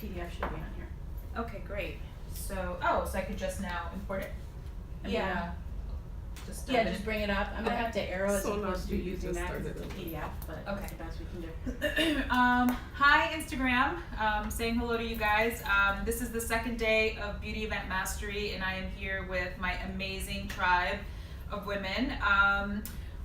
PDF should be on here. Okay, great. So I could just now import it? Just bring it up. I'm gonna Okay. have to arrow as So now opposed to you using just that because started it's a it. PDF, but Okay. that's the best we can do. Hi Instagram, saying hello to you guys. This is the second day of Beauty Event Mastery and I am here with my amazing tribe of women.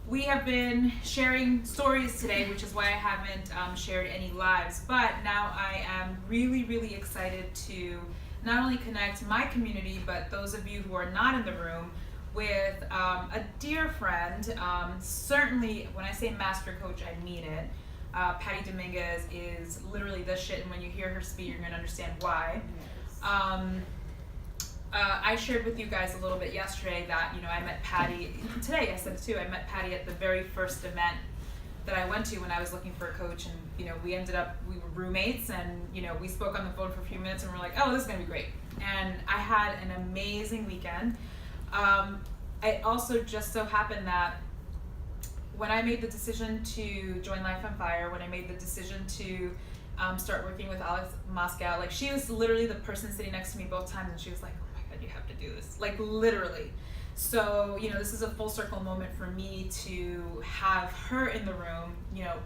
We have been sharing stories today, which is why I haven't shared any lives, but now I am really, really excited to not only connect my community, but those of you who are not in the room with a dear friend. Certainly, when I say master coach, I mean it. Patty Dominguez is literally the shit, and when you hear her speak, you're gonna understand why. I shared with you guys a little bit yesterday that, I met Patty, today I said it too, I met Patty at the very first event that I went to when I was looking for a coach, and we were roommates, and we spoke on the phone for a few minutes and we're like, oh, this is gonna be great. And I had an amazing weekend. It also just so happened that when I made the decision to join Life on Fire, when I made the decision to start working with Alex Moscow, like she was literally the person sitting next to me both times, and she was like, oh my God, you have to do this, like literally. So, this is a full circle moment for me to have her in the room,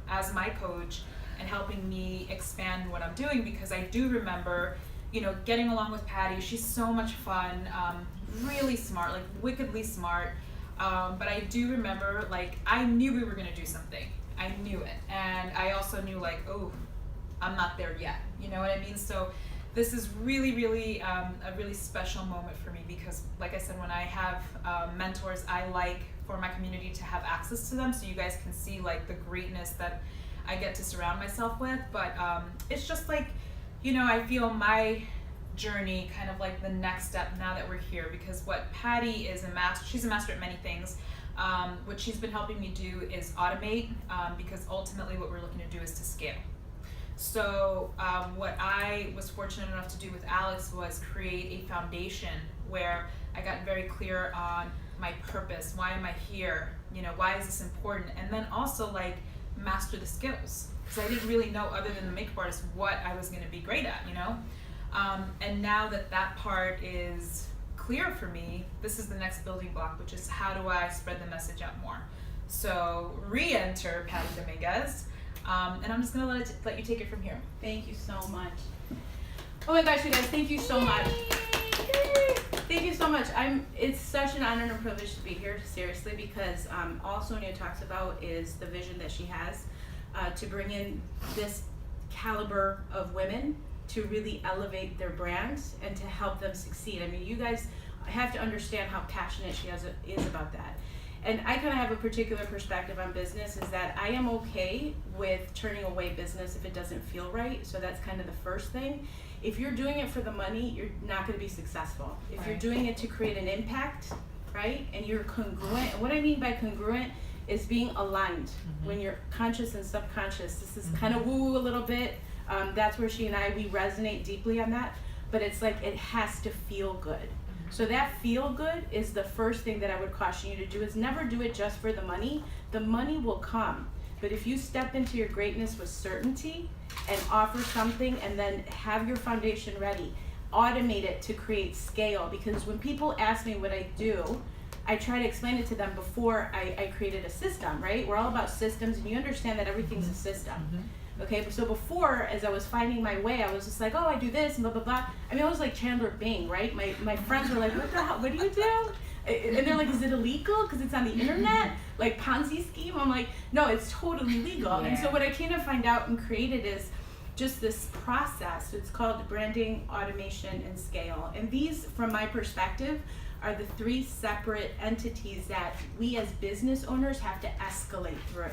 as my coach and helping me expand what I'm doing, because I do remember, getting along with Patty. She's so much fun, really smart, like wickedly smart. But I do remember, like, I knew we were gonna do something. I knew it. And I also knew, like, oh, I'm not there yet. You know what I mean? So this is really, really a really special moment for me, because like I said, when I have mentors, I like for my community to have access to them, so you guys can see like the greatness that I get to surround myself with. But it's just like, I feel my journey kind of like the next step now that we're here, because what Patty is she's a master at many things. What she's been helping me do is automate, because ultimately what we're looking to do is to scale. So what I was fortunate enough to do with Alex was create a foundation where I got very clear on my purpose. Why am I here? Why is this important? And then also like master the skills, because I didn't really know, other than the makeup artist, what I was going to be great at, and now that part is clear for me, this is the next building block, which is how do I spread the message out more. So re-enter Patty Dominguez. And I'm just gonna let you take it from here. Thank you so much. Oh my gosh, you guys, thank you so much. Thank you so much. It's such an honor and a privilege to be here, seriously, because all Sonia talks about is the vision that she has to bring in this caliber of women to really elevate their brands and to help them succeed. I mean, you guys have to understand how passionate she is about that. And I kind of have a particular perspective on business, is that I am okay with turning away business if it doesn't feel right. So that's kind of the first thing. If you're doing it for the money, you're not going to be successful. If you're doing it to create an impact, right, and you're congruent, and what I mean by congruent is being aligned. When you're conscious and subconscious. This is kind of woo a little bit. That's where she and we resonate deeply on that. But it's like it has to feel good. So that feel good is the first thing that I would caution you to do, is never do it just for the money. The money will come. But if you step into your greatness with certainty and offer something and then have your foundation ready, automate it to create scale. Because when people ask me what I do, I try to explain it to them before I created a system, right? We're all about systems, and you understand that everything's a system. Okay, so before, as I was finding my way, I was just like, oh, I do this and blah, blah, blah. I mean, I was like Chandler Bing, right? My friends were like, what the hell, what do you do? And they're like, is it illegal because it's on the internet? Like Ponzi scheme? I'm like, no, it's totally legal. Yeah. And so what I came to find out and created is just this process. It's called branding, automation, and scale. And these, from my perspective, are the three separate entities that we as business owners have to escalate through,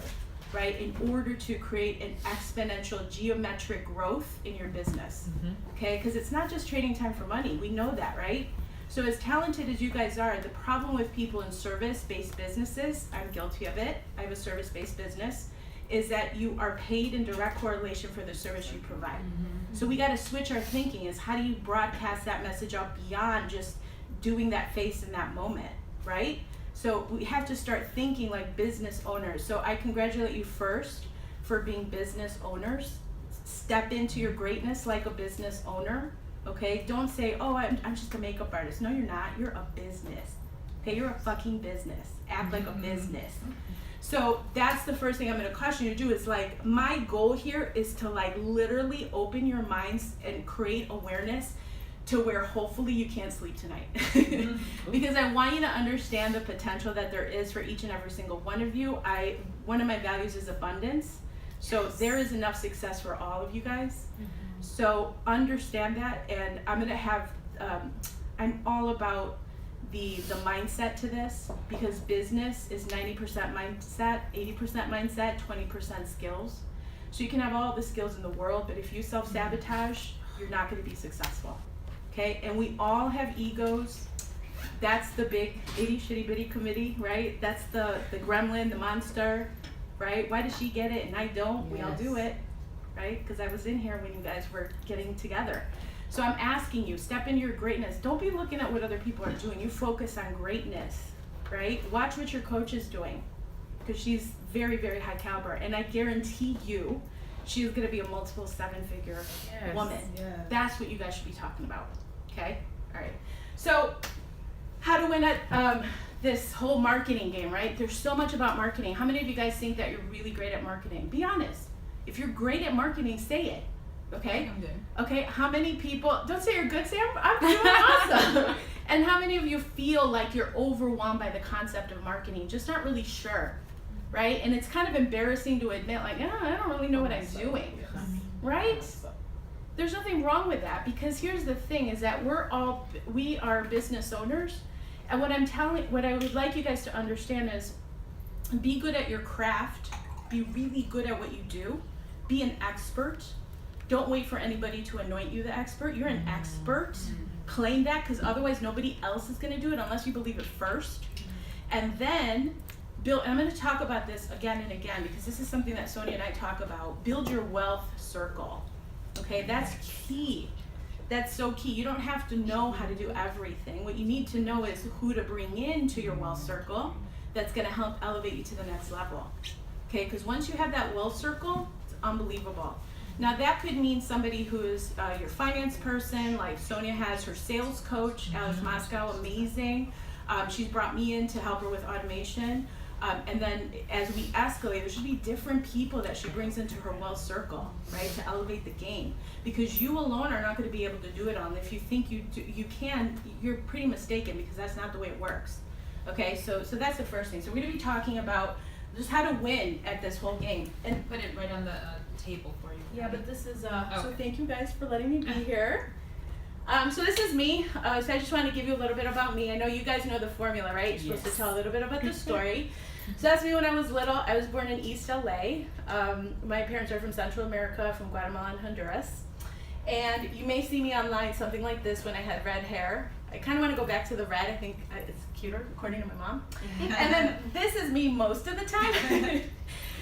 right, in order to create an exponential geometric growth in your business. Okay, because it's not just trading time for money. We know that, right? So as talented as you guys are, the problem with people in service-based businesses, I'm guilty of it, I have a service-based business, is that you are paid in direct correlation for the service you provide. So we got to switch our thinking, is how do you broadcast that message out beyond just doing that face in that moment, right? So we have to start thinking like business owners. So I congratulate you first for being business owners. step into your greatness like a business owner. Okay, don't say, oh, I'm just a makeup artist. No, you're not. You're a business. Okay, you're a fucking business. Act like a business. So that's the first thing I'm going to caution you to do is like, my goal here is to like literally open your minds and create awareness to where hopefully you can't sleep tonight. Because I want you to understand the potential that there is for each and every single one of you. One of my values is abundance. So there is enough success for all of you guys. So understand that, and I'm gonna have, I'm all about the mindset to this, because business is 90% mindset, 80% mindset, 20% skills. So you can have all the skills in the world, but if you self-sabotage, you're not gonna be successful, okay? And we all have egos. That's the big itty shitty bitty committee, right? That's the gremlin, the monster, right? Why does she get it and I don't? We all do it, right? Because I was in here when you guys were getting together. So I'm asking you, step into your greatness. Don't be looking at what other people are doing. You focus on greatness, right? Watch what your coach is doing, because she's very, very high caliber. And I guarantee you, she's gonna be a multiple 7-figure woman. Yes. That's what you guys should be talking about, okay? All right. So how to win at this whole marketing game, right? There's so much about marketing. How many of you guys think that you're really great at marketing? Be honest. If you're great at marketing, say it. Okay? I'm good. Okay, how many people, don't say you're good, say I'm doing awesome. And how many of you feel like you're overwhelmed by the concept of marketing, just not really sure, right? And it's kind of embarrassing to admit, like, oh, I don't really know what I'm doing, right? There's nothing wrong with that, because here's the thing is that we are business owners. And what I would like you guys to understand is, be good at your craft, be really good at what you do, be an expert. Don't wait for anybody to anoint you the expert. You're an expert. Claim that, because otherwise nobody else is going to do it unless you believe it first. And then build, and I'm going to talk about this again and again, because this is something that Sonia and I talk about. Build your wealth circle. Okay, that's key. That's so key. You don't have to know how to do everything. What you need to know is who to bring into your wealth circle that's going to help elevate you to the next level. Okay, because once you have that wealth circle, it's unbelievable. Now that could mean somebody who's your finance person, like Sonia has her sales coach, Alex Moscow, amazing. She's brought me in to help her with automation. And then as we escalate, there should be different people that she brings into her wealth circle, right, to elevate the game. Because you alone are not going to be able to do it all. And if you think you can, you're pretty mistaken, because that's not the way it works. Okay, so that's the first thing. So we're going to be talking about just how to win at this whole game. And Put it right on the table for you. yeah, but this is, so thank you guys for letting me be here. So this is me. So I just want to give you a little bit about me. I know you guys know the formula, right? You're supposed to tell a little bit about the story. So that's me when I was little. I was born in East LA. My parents are from Central America, from Guatemala and Honduras. And you may see me online, something like this, when I had red hair. I kind of want to go back to the red. I think it's cuter, according to my mom. And then this is me most of the time.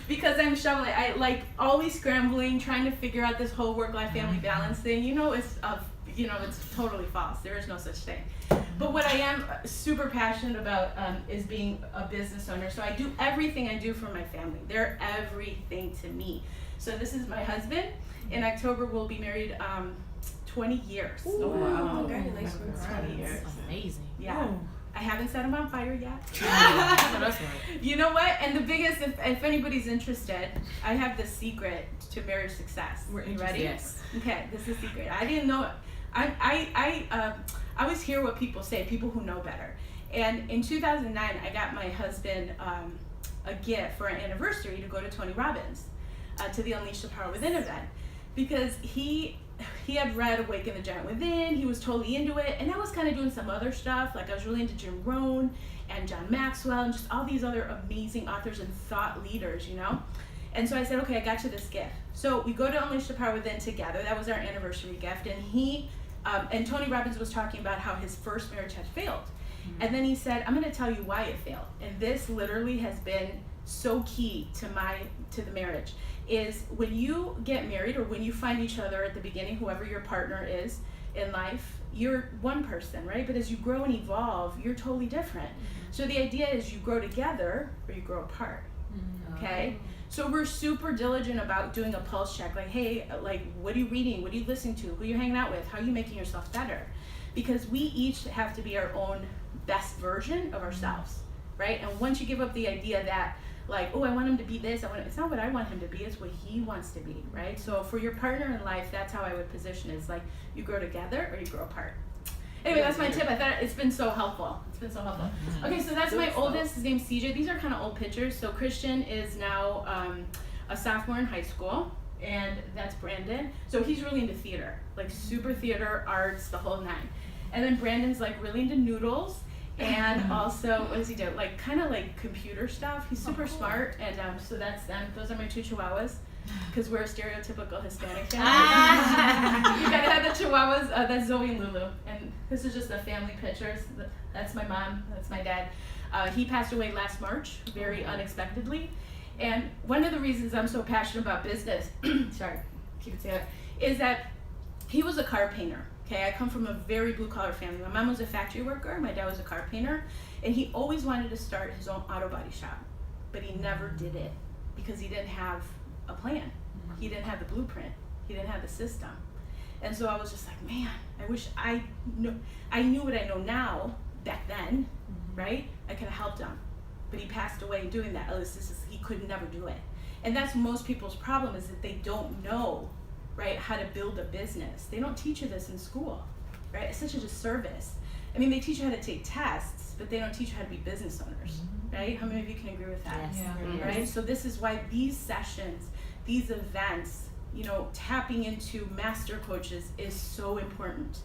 Because I'm shoveling, I like always scrambling, trying to figure out this whole work-life family balance thing. It's totally false. There is no such thing. But what I am super passionate about is being a business owner. So I do everything I do for my family. They're everything to me. So this is my husband. In October, we'll be married 20 years. Ooh, wow. Congratulations. 20 years. Amazing. Yeah. Ooh. I haven't set him on fire yet. That's right. You know what? And the biggest, if anybody's interested, I have the secret to marriage success. You ready? Yes. Okay, this is the secret. I didn't know it. I always hear what people say, people who know better. And in 2009, I got my husband a gift for an anniversary to go to Tony Robbins, to the Unleash the Power Within event, because he had read Awaken the Giant Within. He was totally into it, and I was kind of doing some other stuff. Like I was really into Jim Rohn and John Maxwell and just all these other amazing authors and thought leaders, And so I said, okay, I got you this gift. So we go to Unleash the Power Within together. That was our anniversary gift. And and Tony Robbins was talking about how his first marriage had failed. And then he said, I'm going to tell you why it failed. And this literally has been so key to the marriage. Is when you get married, or when you find each other at the beginning, whoever your partner is in life, you're one person, right? But as you grow and evolve, you're totally different. So the idea is you grow together or you grow apart. Okay? So we're super diligent about doing a pulse check, like, hey, like, what are you reading? What are you listening to? Who are you hanging out with? How are you making yourself better? Because we each have to be our own best version of ourselves, right? And once you give up the idea that, like, oh, I want him to be this, it's not what I want him to be, it's what he wants to be, right? So for your partner in life, that's how I would position it. It's like, you grow together or you grow apart. Anyway, that's my tip. I thought it's been so helpful. Okay, so that's my oldest. His name's CJ. These are kind of old pictures. So Christian is now a sophomore in high school, and that's Brandon. So he's really into theater, like super theater, arts, the whole nine. And then Brandon's like really into noodles, and also, what does he do? Like kind of like computer stuff. He's super smart, and so that's them. Those are my 2 Chihuahuas. Because we're a stereotypical Hispanic family. You gotta have the Chihuahuas. That's Zoe and Lulu. And this is just the family pictures. That's my mom. That's my dad. He passed away last March, very unexpectedly. And one of the reasons I'm so passionate about business, sorry, keep it together, is that he was a car painter. Okay, I come from a very blue collar family. My mom was a factory worker. My dad was a car painter. And he always wanted to start his own auto body shop. But he never did it because he didn't have a plan. He didn't have the blueprint. He didn't have the system. And so I was just like, man, I wish I knew what I know now back then, right? I could have helped him. But he passed away doing that. He could never do it. And that's most people's problem, is that they don't know, right, how to build a business. They don't teach you this in school, right? It's such a disservice. I mean, they teach you how to take tests, but they don't teach you how to be business owners, right? How many of you can agree with that? Yes. Yeah. Right? So this is why these sessions, these events, you know, tapping into master coaches is so important.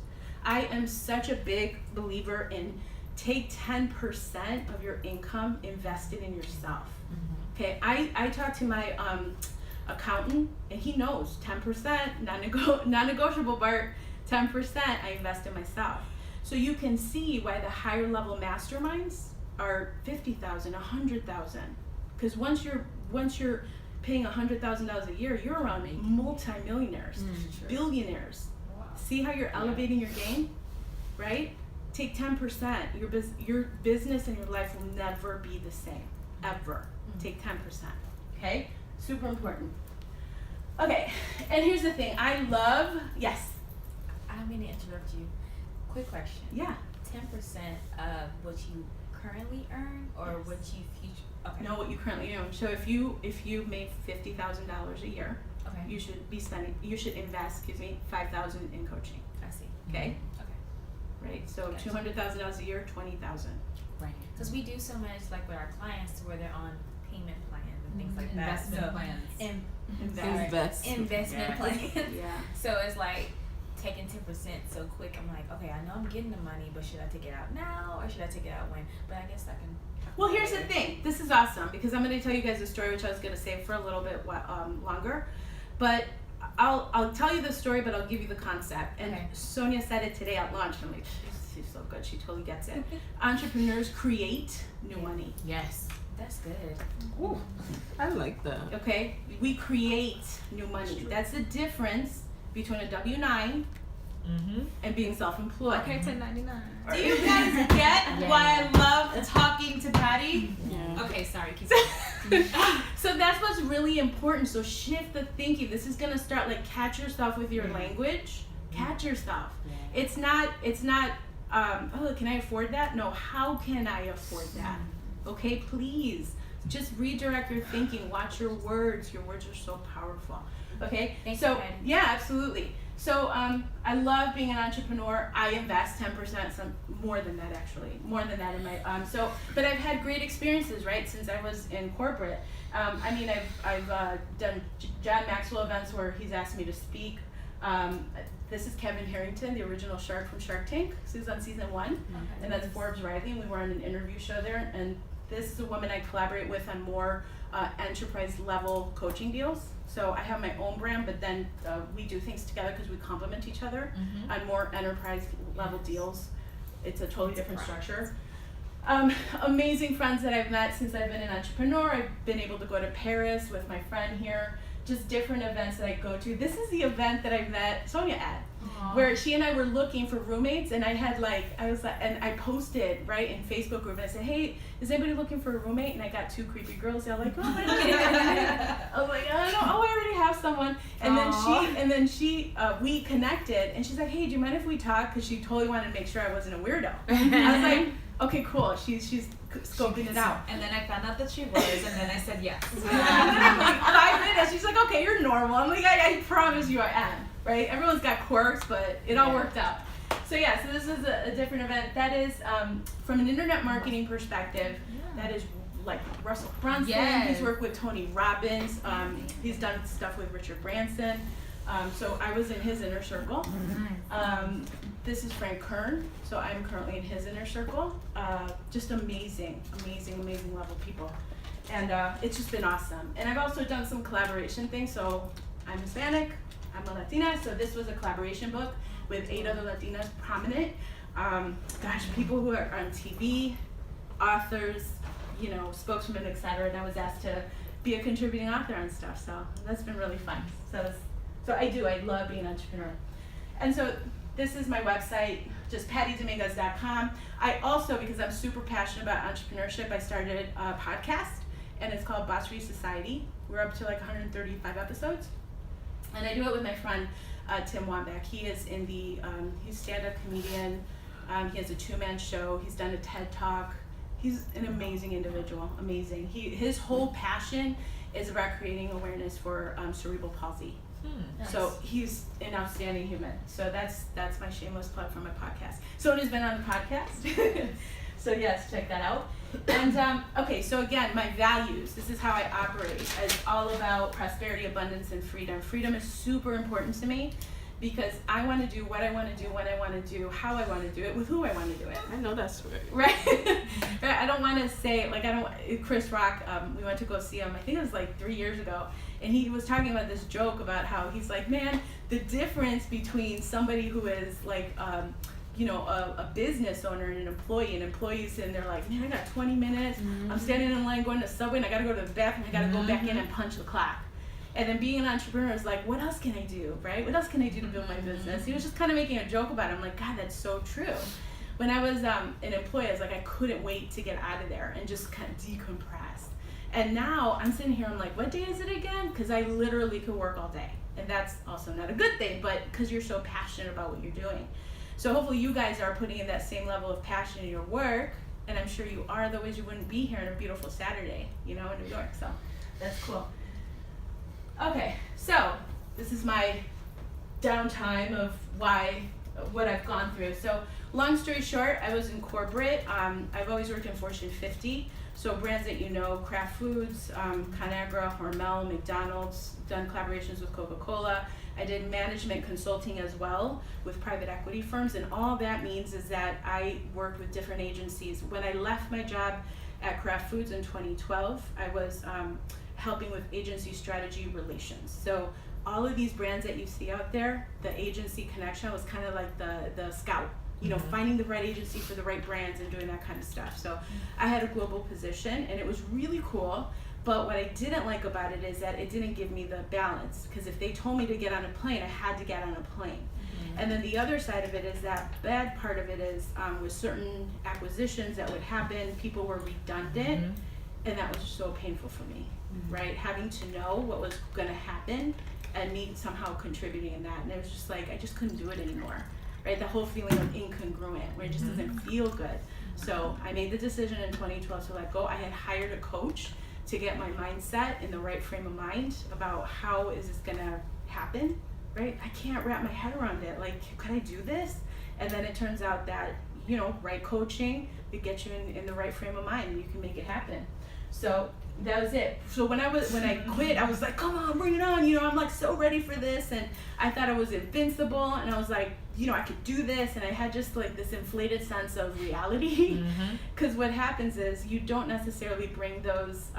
I am such a big believer in take 10% of your income, invest it in yourself. Okay, I talked to my accountant, and he knows 10%, non-negotiable, Bart, 10% I invest in myself. So you can see why the higher level masterminds are 50,000, 100,000. Because once you're paying $100,000 a year, you're around multi-millionaires, billionaires. Wow. See how you're elevating your game, right? Take 10%. Your business and your life will never be the same, ever. Take 10%. Okay, super important. Okay, and here's the thing. Yes. I don't mean to interrupt you. Quick question. Yeah. 10% of what you currently earn, or Yes. what you future? Okay. Know what you currently own. So if you made $50,000 a year, Okay. you should invest, $5,000 in coaching. I see. Okay? Okay. Right? So Gotcha. $200,000 a year, 20,000. Right. Because we do so much, like with our clients, to where they're on payment plans and things like that. Investment So, plans. Investment Yeah. plans. Yeah. So it's like taking 10% so quick. I'm like, okay, I know I'm getting the money, but should I take it out now or should I take it out when? But I guess I can. Well, here's the thing. This is awesome because I'm going to tell you guys a story, which I was going to save for a little bit longer. But I'll tell you the story, but I'll give you the concept. And Okay. Sonia said it today at lunch. I'm like, she's so good. She totally gets it. Entrepreneurs create new money. Yes. That's good. Ooh, I like that. Okay? We create new money. That's the difference between a W-9 and being self-employed. Okay, 1099. Do you guys get why I love talking to Patty? Yeah. Okay, sorry, keep going. So that's what's really important. So shift the thinking. This is gonna start like catch yourself with your language. Catch yourself. It's not oh, can I afford that? No, how can I afford that? Okay, please. Just redirect your thinking. Watch your words. Your words are so powerful. Okay? Thank so you, Patty. yeah, absolutely. So I love being an entrepreneur. I invest 10%, some more than that actually, more than that in my but I've had great experiences, right? Since I was in corporate. I mean, I've done John Maxwell events where he's asked me to speak. This is Kevin Harrington, the original shark from Shark Tank. He was on season 1, and that's Forbes Rising. We were on an interview show there, and this is a woman I collaborate with on more enterprise level coaching deals. So I have my own brand, but then we do things together because we complement each other on more enterprise level deals. It's a totally different structure. Amazing friends that I've met since I've been an entrepreneur. I've been able to go to Paris with my friend here just different events that I go to. This is the event that I met Sonia at, Aw. where she and I were looking for roommates, and I posted right in Facebook group, and I said, hey, is anybody looking for a roommate? And I got 2 creepy girls. They're like, oh, I was like, I don't know. Oh, I already have someone. And then she, we connected, and she's like, hey, do you mind if we talk? Because she totally wanted to make sure I wasn't a weirdo. I was like, okay, cool. She's scoping it out. And then I found out that she was, and then I said yes. And then I'm like, 5 minutes. She's like, okay, you're normal. I'm like, I promise you I am. Right? Everyone's got quirks, but it all worked out. So yeah, so this is a different event. That is from an internet marketing perspective. That is like Russell Brunson. Yes. He's worked with Tony Robbins. He's done stuff with Richard Branson. So I was in his inner circle. This is Frank Kern. So I'm currently in his inner circle. Just amazing level people. And it's just been awesome. And I've also done some collaboration things. So I'm Hispanic. I'm a Latina, so this was a collaboration book with 8 other Latinas prominent. People who are on TV, authors, spokesmen, etc. And I was asked to be a contributing author on stuff, so that's been really fun. So I love being an entrepreneur. And so this is my website, just pattydominguez.com. I also, because I'm super passionate about entrepreneurship, I started a podcast, and it's called Boss Free Society. We're up to like 135 episodes. And I do it with my friend Tim Wambach. He is he's a stand-up comedian. He has a 2-man show. He's done a TED Talk. He's an amazing individual, amazing. His whole passion is about creating awareness for cerebral palsy. Nice. So he's an outstanding human. So that's my shameless plug for my podcast. Sonia's been on the podcast. So yes, check that out. And okay, so again, my values. This is how I operate. It's all about prosperity, abundance, and freedom. Freedom is super important to me because I want to do what I want to do, when I want to do, how I want to do it, with who I want to do it. I know that's right. Right? Right? I don't want to say, Chris Rock, we went to go see him, I think it was like 3 years ago, and he was talking about this joke about how he's like, man, the difference between somebody who is like, a business owner and an employee sitting there like, man, I got 20 minutes, I'm standing in line going to Subway, and I got to go to the bathroom, I got to go back in and punch the clock. And then being an entrepreneur is like, what else can I do, right? What else can I do to build my business? He was just kind of making a joke about it. I'm like, God, that's so true. When I was an employee, I was like, I couldn't wait to get out of there and just kind of decompress. And now I'm sitting here, I'm like, what day is it again? Because I literally could work all day. And that's also not a good thing, but because you're so passionate about what you're doing. So hopefully you guys are putting in that same level of passion in your work, and I'm sure you are, otherwise you wouldn't be here on a beautiful Saturday, in New York. So that's cool. Okay, so this is my downtime of what I've gone through. So long story short, I was in corporate. I've always worked in Fortune 50. So brands that Kraft Foods, Conagra, Hormel, McDonald's, done collaborations with Coca-Cola. I did management consulting as well with private equity firms, and all that means is that I worked with different agencies. When I left my job at Kraft Foods in 2012, I was helping with agency strategy relations. So all of these brands that you see out there, the agency connection was kind of like the scout, finding the right agency for the right brands and doing that kind of stuff. So I had a global position, and it was really cool. But what I didn't like about it is that it didn't give me the balance, because if they told me to get on a plane, I had to get on a plane. And then the other side of it is that bad part of it is with certain acquisitions that would happen, people were redundant, and that was just so painful for me, right? Having to know what was going to happen and me somehow contributing in that. And it was just like, I just couldn't do it anymore, right? The whole feeling of incongruent, where it just doesn't feel good. So I made the decision in 2012 to let go. I had hired a coach to get my mindset in the right frame of mind about how is this gonna happen, right? I can't wrap my head around it. Like, could I do this? And then it turns out that, right coaching, it gets you in the right frame of mind, and you can make it happen. So that was it. So when I quit, I was like, come on, bring it on. I'm like so ready for this. And I thought I was invincible. And I was like, I could do this. And I had just like this inflated sense of reality. Because what happens is you don't necessarily bring those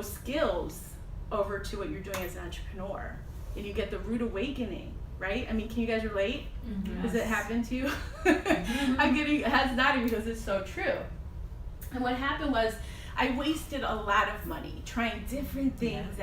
skills over to what you're doing as an entrepreneur. And you get the rude awakening, right? I mean, can you guys relate? Does it happen to you? I'm getting heads nodding because it's so true. And what happened was, I wasted a lot of money trying different things,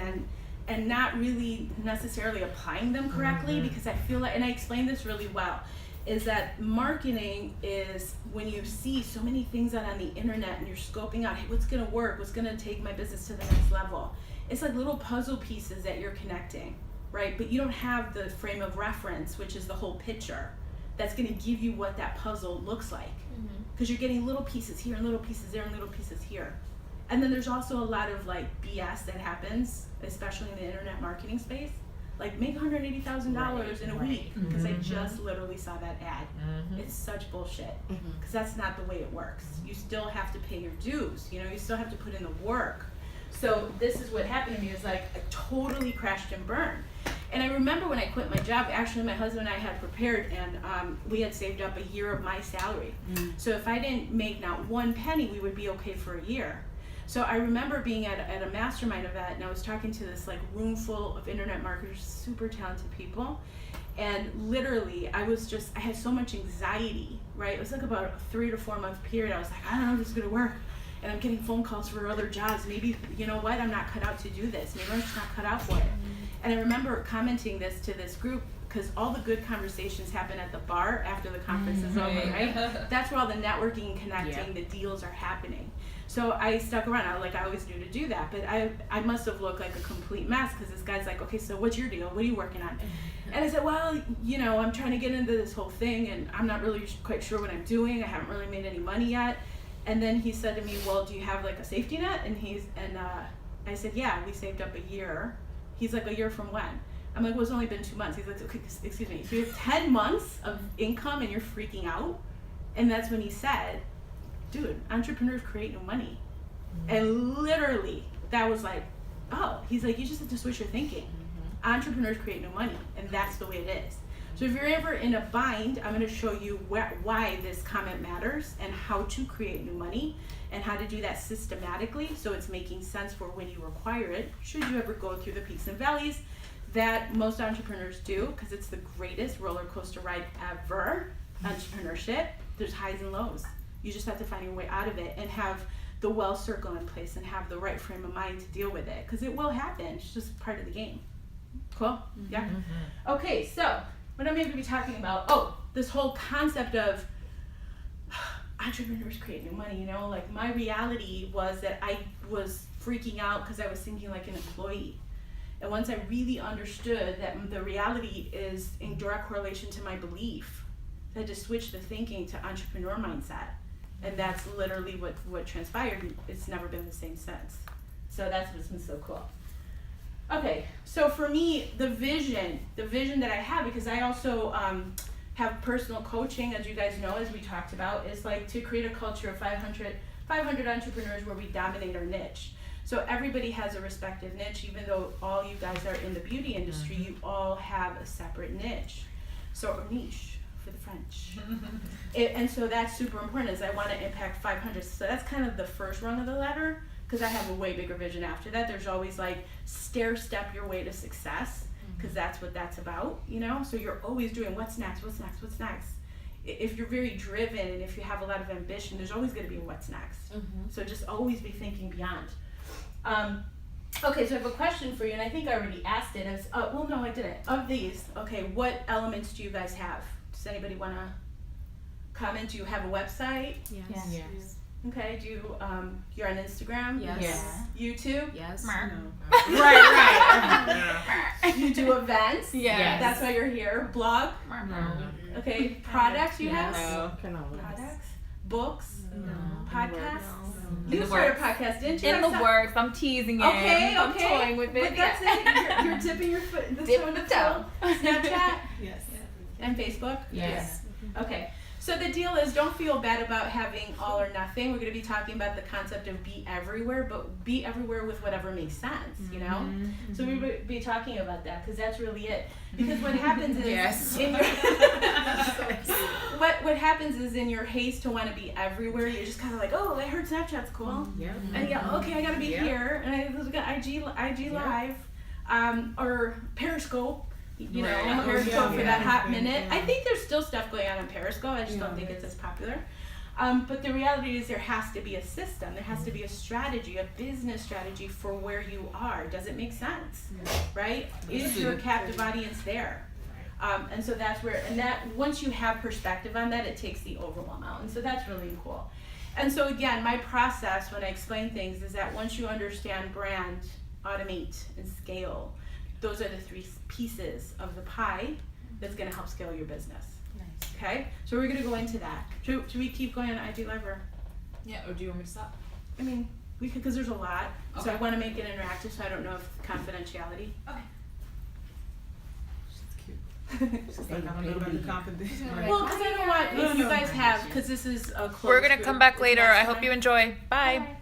and not really necessarily applying them correctly, because I feel like, and I explained this really well, is that marketing is when you see so many things out on the internet and you're scoping out, hey, what's gonna work, what's gonna take my business to the next level. It's like little puzzle pieces that you're connecting, right? But you don't have the frame of reference, which is the whole picture, that's gonna give you what that puzzle looks like. Because you're getting little pieces here and little pieces there and little pieces here. And then there's also a lot of like BS that happens, especially in the internet marketing space. Like make $180,000 in a week, because I just literally saw that ad. It's such bullshit, because that's not the way it works. You still have to pay your dues, you know, you still have to put in the work. So this is what happened to me, is like I totally crashed and burned. And I remember when I quit my job, actually my husband and I had prepared, and we had saved up a year of my salary. So if I didn't make not one penny, we would be okay for a year. So I remember being at a mastermind event, and I was talking to this like room full of internet marketers, super talented people. And literally I had so much anxiety, right? It was like about a 3 to 4 month period. I was like, I don't know if this is gonna work. And I'm getting phone calls for other jobs. Maybe, you know what, I'm not cut out to do this. Maybe I'm just not cut out for it. And I remember commenting this to this group, because all the good conversations happen at the bar after the conference is over, right? That's where all the networking and connecting, the deals are happening. So I stuck around. I always knew to do that, but I must have looked like a complete mess, because this guy's like, okay, so what's your deal? What are you working on? And I said, well, you know, I'm trying to get into this whole thing, and I'm not really quite sure what I'm doing. I haven't really made any money yet. And then he said to me, well, do you have like a safety net? And I said, yeah, we saved up a year. He's like, a year from when? I'm like, well, it's only been 2 months. He's like, okay, excuse me, so you have 10 months of income and you're freaking out? And that's when he said, dude, entrepreneurs create no money. And literally, that was like, oh, he's like, you just have to switch your thinking. Entrepreneurs create no money, and that's the way it is. So if you're ever in a bind, I'm gonna show you why this comment matters, and how to create new money, and how to do that systematically so it's making sense for when you require it, should you ever go through the peaks and valleys that most entrepreneurs do, because it's the greatest roller coaster ride ever, entrepreneurship. There's highs and lows. You just have to find your way out of it, and have the well circle in place, and have the right frame of mind to deal with it, because it will happen. It's just part of the game. Cool? Yeah? Okay, so what I'm going to be talking about, this whole concept of entrepreneurs create new money, you know, like my reality was that I was freaking out because I was thinking like an employee. And once I really understood that the reality is in direct correlation to my belief, I had to switch the thinking to entrepreneur mindset. And that's literally what transpired. It's never been the same since. So that's what's been so cool. Okay, so for me, the vision that I have, because I also have personal coaching, as you guys know, as we talked about, is like to create a culture of 500 entrepreneurs where we dominate our niche. So everybody has a respective niche, even though all you guys are in the beauty industry, you all have a separate niche. So, or niche for the French. And so that's super important, is I want to impact 500. So that's kind of the first rung of the ladder, because I have a way bigger vision after that. There's always like stair-step your way to success, because that's what that's about, you know? So you're always doing what's next, what's next, what's next. If you're very driven and if you have a lot of ambition, there's always going to be a what's next. So just always be thinking beyond. Okay, so I have a question for you, and I think I already asked it. Well, no, I didn't. Of these, okay, what elements do you guys have? Does anybody want to comment? Do you have a website? Yes. Okay, you're on Instagram? Yes. YouTube? Yes. Right. You do events? Yes. That's why you're here. Blog? Okay, products you have? No. Products? Books? No. Podcasts? No. You started a podcast, didn't you? In the works. I'm teasing it. Okay. I'm toying with it. But that's it. You're dipping your foot in the toe. Snapchat? Yes. And Facebook? Yes. Okay. So the deal is, don't feel bad about having all or nothing. We're going to be talking about the concept of be everywhere, but be everywhere with whatever makes sense, you know? So we will be talking about that, because that's really it. Because what happens is in your what happens is in your haste to want to be everywhere, you're just kind of like, oh, I heard Snapchat's cool. And yeah, okay, I got to be here. And I got IG Live, or Periscope. You know, Periscope for that hot minute. I think there's still stuff going on Periscope. I just don't think it's as popular. But the reality is there has to be a system, there has to be a strategy, a business strategy for where you are. Does it make sense? Right? Is your captive audience there? And so that's where, and that once you have perspective on that, it takes the overwhelm out. And so that's really cool. And so again, my process when I explain things is that once you understand brand, automate, and scale, those are the three pieces of the pie that's going to help scale your business. Nice. Okay, so we're going to go into that. Should we keep going on IG Live or? Yeah, or do you want me to stop? I mean, we could, because there's a lot. So Okay. I want to make it interactive, so I don't know if confidentiality. Okay. She's like, I don't know about the confidence. Well, because I don't want, if you guys have, because this is a closed We're gonna group, come back it's later. not I hope fun. you enjoy. Bye. Bye.